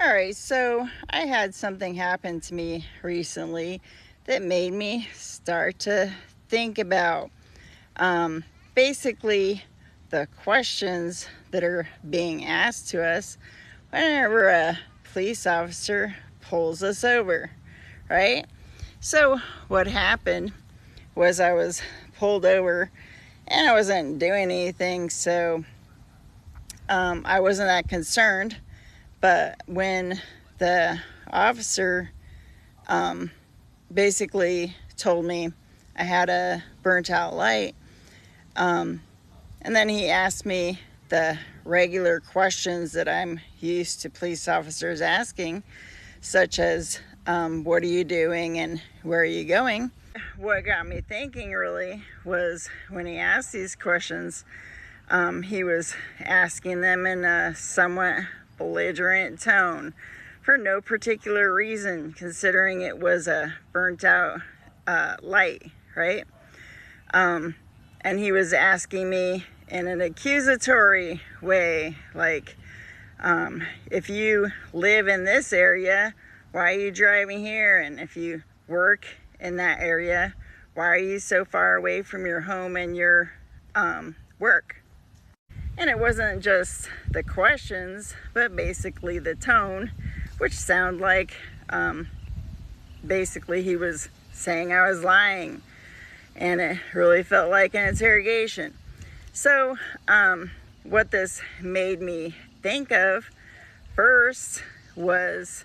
All right, so I had something happen to me recently that made me start to think about basically the questions that are being asked to us whenever a police officer pulls us over, right? So, what happened was I was pulled over and I wasn't doing anything, so I wasn't that concerned. But when the officer basically told me I had a burnt out light, and then he asked me the regular questions that I'm used to police officers asking, such as what are you doing and where are you going? What got me thinking really was when he asked these questions, he was asking them in a somewhat belligerent tone for no particular reason, considering it was a burnt out light, right? And he was asking me in an accusatory way, like, if you live in this area, why are you driving here? And if you work in that area, why are you so far away from your home and your work? And it wasn't just the questions, but basically the tone, which sounded like basically he was saying I was lying. And it really felt like an interrogation. So what this made me think of first was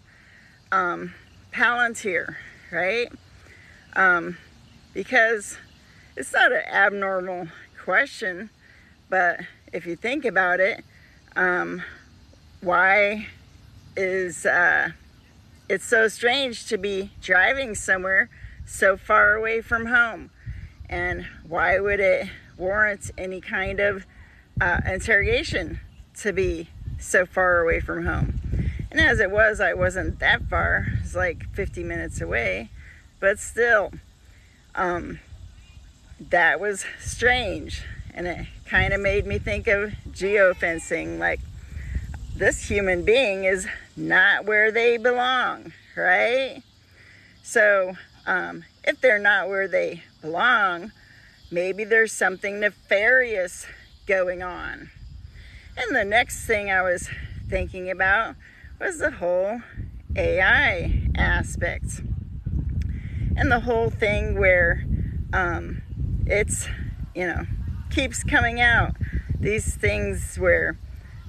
Palantir, right? Because it's not an abnormal question, but if you think about it, why is it's so strange to be driving somewhere so far away from home? And why would it warrant any kind of interrogation to be so far away from home? And as it was, I wasn't that far. It was like 50 minutes away. But still, that was strange. And it kind of made me think of geofencing. Like, this human being is not where they belong, right? So, if they're not where they belong, maybe there's something nefarious going on. And the next thing I was thinking about was the whole AI aspect. And the whole thing where it's, keeps coming out. These things where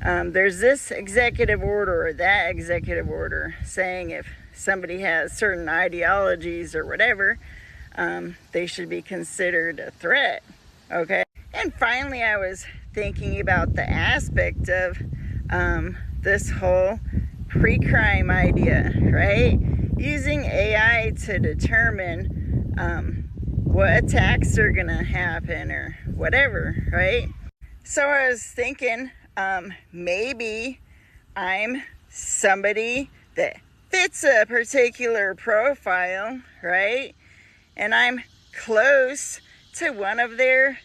there's this executive order or that executive order saying if somebody has certain ideologies or whatever, they should be considered a threat, okay? And finally, I was thinking about the aspect of this whole pre-crime idea, right? Using AI to determine what attacks are gonna happen or whatever, right? So I was thinking, maybe I'm somebody that fits a particular profile, right? And I'm close to one of their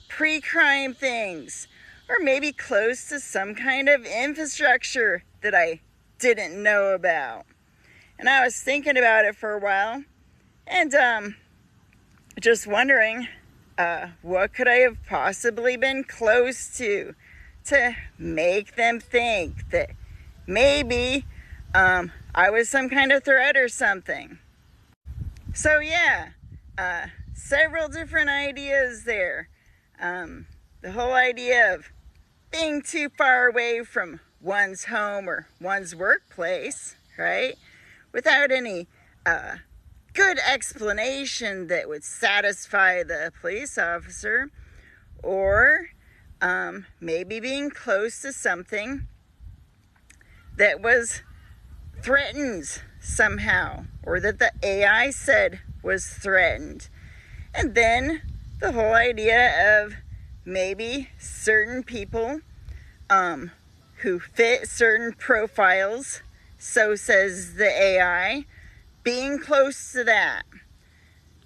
pre-crime things, or maybe close to some kind of infrastructure that I didn't know about. And I was thinking about it for a while, and just wondering, what could I have possibly been close to make them think that maybe I was some kind of threat or something. So yeah, several different ideas there. The whole idea of being too far away from one's home or one's workplace, right? Without any good explanation that would satisfy the police officer, or maybe being close to something that was threatened somehow, or that the AI said was threatened. And then the whole idea of maybe certain people who fit certain profiles, so says the AI, being close to that.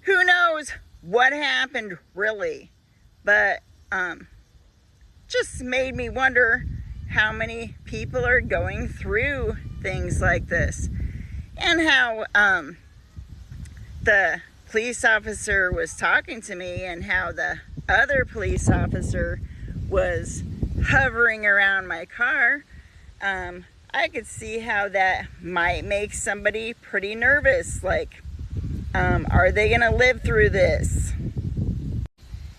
Who knows what happened really, but just made me wonder how many people are going through things like this. And how the police officer was talking to me, and how the other police officer was hovering around my car. I could see how that might make somebody pretty nervous. Like, are they gonna live through this?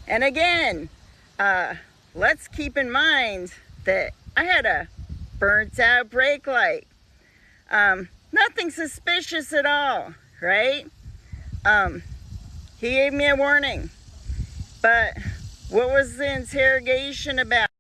And again, let's keep in mind that I had a burnt out brake light. Nothing suspicious at all, right? He gave me a warning. But what was the interrogation about?